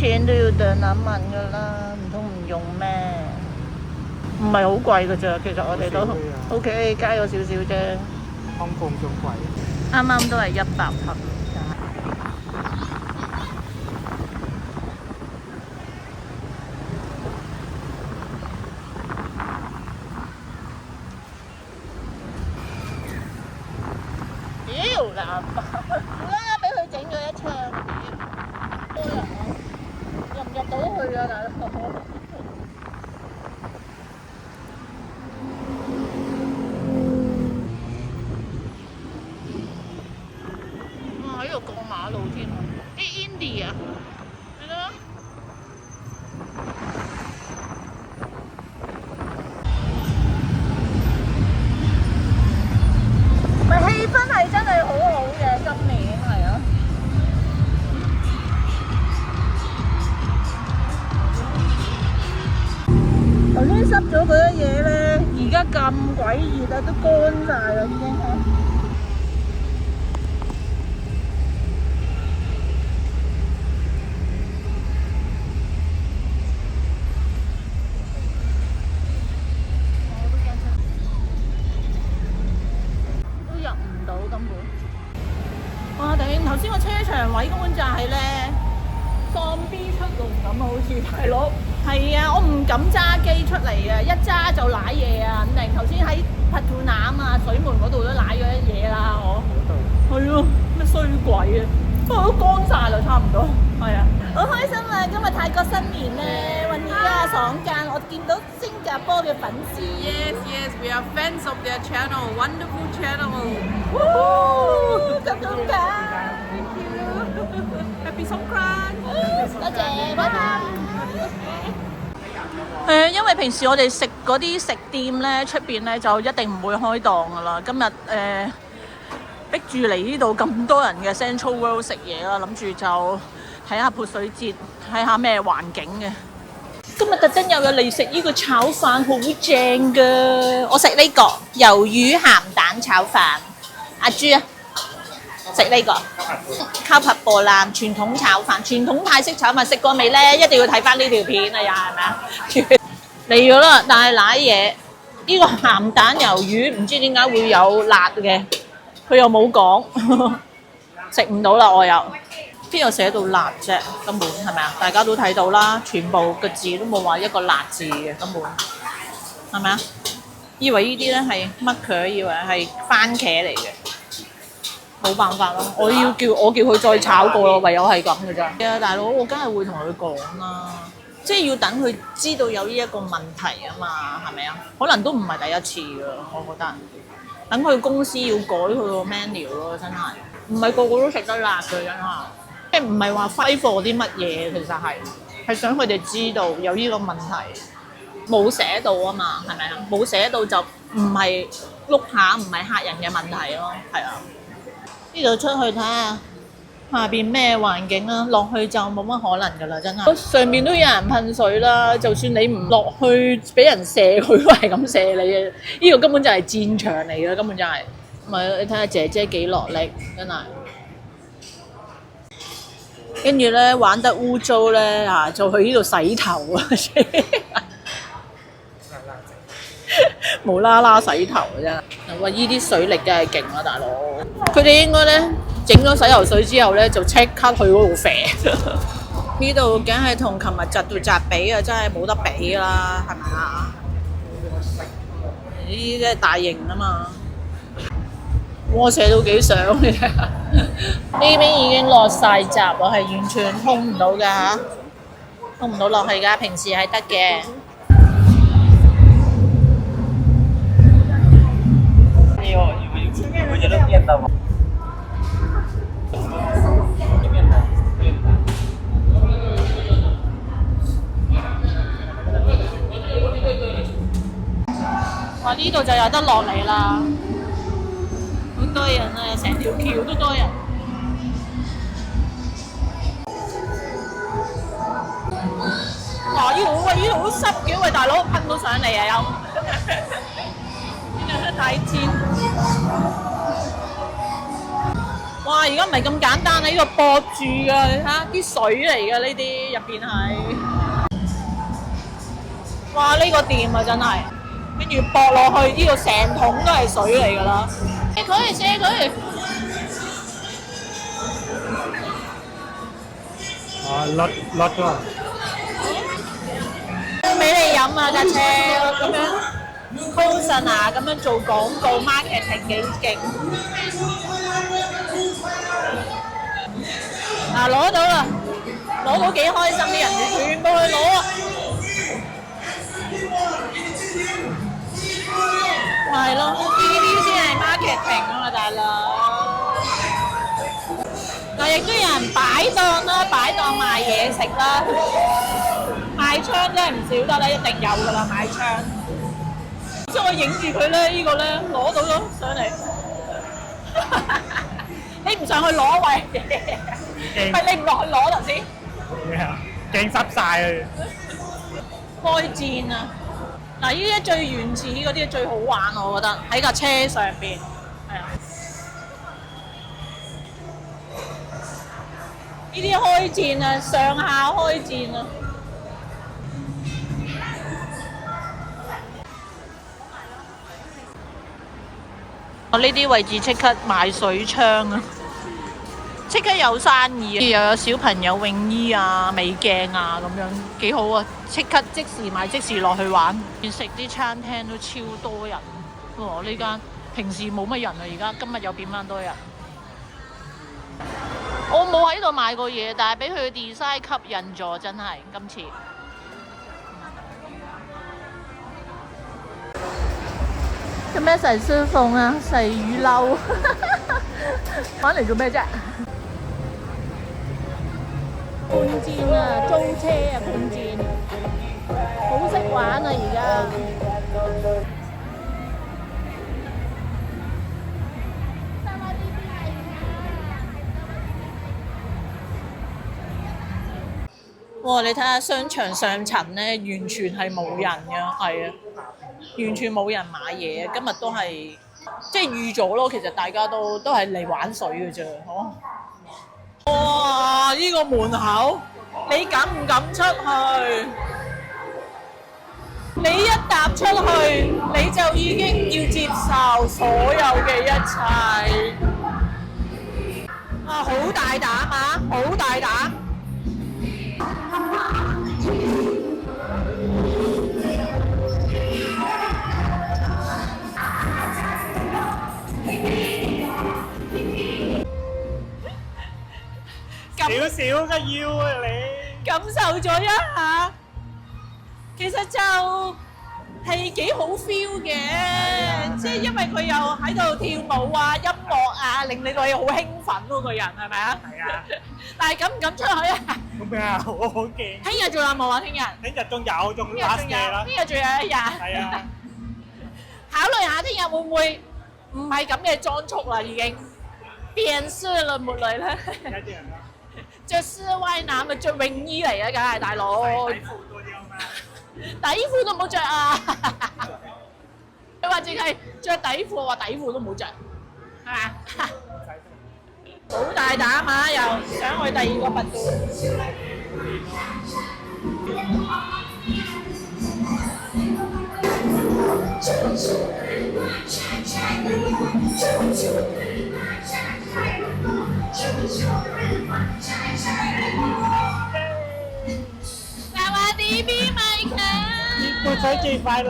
錢都要2萬蚊噶啦，唔通唔用咩？唔係好貴噶咋，其實我哋都 OK， 加咗少少啫。香港仲貴。啱啱都係100匹。妖喇叭，啦俾佢整咗一槍，多人啊，入唔入到去啊大佬？喺度過馬路添啊！啲 Indy 啊，係咯。咪氣氛係真係好好嘅，今年係啊。頭先濕咗嗰啲嘢咧，而家咁鬼熱啊，都乾晒啦已經係。哇！頂頭先個車場位根本就係咧喪 B 出籠咁啊，好似大佬。係啊，我唔敢揸機出嚟啊，一揸就瀨嘢啊！肯定頭先喺匹兔腩啊、水門嗰度都瀨咗一嘢啦，我。係咯，咩衰鬼啊！不過都乾晒啦，差唔多。係啊，好開心啊！今日泰國新年咧，揾而家爽間，我見到新加坡嘅粉絲。Yes, yes, we are fans of their channel. Wonderful channel. 咁樣㗎。Thank you. Happy Songkran. 多謝，拜拜。係啊，因為平時我哋食嗰啲食店咧，出邊咧就一定唔會開檔噶啦。今日逼住嚟呢度咁多人嘅 Central World 食嘢啦，諗住就睇下潑水節，睇下咩環境嘅。今日特登又有嚟食呢個炒飯，好正噶！我食呢個魷魚鹹蛋炒飯。阿朱啊，食呢個烤ผัดโบราณ傳統炒飯，傳統泰式炒飯食過未咧？一定要睇翻呢條片啊！又係咪啊？嚟咗啦，但係瀨嘢呢個鹹蛋魷魚唔知點解會有辣嘅，佢又冇講，食唔到啦我又。邊有寫到辣啫？根本係咪啊？大家都睇到啦，全部個字都冇話一個辣字嘅，根本係咪啊？以為呢啲咧係乜佢？以為係番茄嚟嘅。冇辦法咯，我叫佢再炒過咯，唯有係咁嘅咋。係啊，大佬，我梗係會同佢講啦，即係要等佢知道有呢一個問題啊嘛，係咪啊？可能都唔係第一次噶，我覺得。等佢公司要改佢個 menu 咯，真係。唔係個個都食得辣嘅，真係。即係唔係話揮霍啲乜嘢，其實係想佢哋知道有呢個問題。冇寫到啊嘛，係咪啊？冇寫到就唔係碌下，唔係客人嘅問題咯，係啊。呢度出去睇下下邊咩環境啦，落去就冇乜可能噶啦，真係。上面都有人噴水啦，就算你唔落去，俾人射佢都係咁射你嘅。呢個根本就係戰場嚟嘅，根本就係。咪你睇下姐姐幾落力，真係。跟住咧玩得污糟咧就去呢度洗頭啊！無啦啦洗頭真係。哇！依啲水力真係勁啦，大佬。佢哋應該咧整咗洗頭水之後咧，就即刻去嗰度啡。呢度梗係同琴日窒到窒比啊，真係冇得比啦，係咪啊？呢啲真係大型啊嘛。哇！射到幾上你睇下，呢邊已經落晒閘啦，係完全通唔到㗎嚇，通唔到落去㗎。平時係得嘅。哇！呢度就有得落嚟啦，好多人啊，成條橋都多人。哇！呢度喂，呢度都濕嘅，喂大佬噴到上嚟啊有。呢度太尖。哇！哇！而家唔係咁簡單，喺度駁住㗎，你睇下啲水嚟㗎，呢啲入邊係。哇！呢個掂啊，真係，跟住駁落去，呢度成桶都係水嚟㗎啦。借佢，借佢。落咗。俾你飲啊架車咁樣 ，Coulson 啊咁樣做廣告 marketing 幾勁。嗱攞到啦，攞到幾開心啲人，全部去攞啊！咪係咯，呢啲先係 marketing 啊嘛，大佬。嗱，亦都有人擺檔啦，擺檔賣嘢食啦，賣槍真係唔少得啦，一定有噶啦賣槍。所以我影住佢咧，呢個咧攞到咗上嚟。你唔上去攞喂？係你唔落去攞頭先？咩啊？鏡濕晒啊！開戰啊！嗱，呢啲最原始嗰啲最好玩，我覺得喺架車上邊，係啊。呢啲開戰啊，上下開戰啊！我呢啲位置即刻賣水槍啊！即刻有生意，又有小朋友泳衣啊、美鏡啊咁樣，幾好啊！即刻即時買，即時落去玩。食啲餐廳都超多人，喎呢間平時冇乜人啊，而家今日又變翻多人。我冇喺度買過嘢，但係俾佢嘅 design 吸引咗，真係今次。做咩洗書鳳啊？洗魚褸，玩嚟做咩啫？半戰啊，租車啊，半戰，好識玩啊而家。哇！你睇下商場上層咧，完全係冇人嘅，係啊，完全冇人買嘢。今日都係即係預咗咯，其實大家都係嚟玩水嘅啫，好。哇！呢個門口，你敢唔敢出去？你一踏出去，你就已經要接受所有嘅一切。啊！好大膽啊！好大膽！少少嘅腰啊你！感受咗一下，其實就係幾好 feel 嘅，即係因為佢又喺度跳舞啊、音樂啊，令你個嘢好興奮咯，個人係咪啊？係啊！但係敢唔敢出去啊？咁咩啊？我好驚！聽日仲有冇啊？聽日仲有，仲 last day 啦！聽日仲有一日。係啊！考慮下聽日會唔會唔係咁嘅裝束啦，已經變色啦，沒嚟啦。着絲歪腩咪着泳衣嚟啊，梗係大佬。底褲多啲啊嘛。底褲都冇着啊！佢話淨係着底褲，話底褲都冇着，係嘛？好大膽啊！又想去第二個拔罐。潑水節快樂！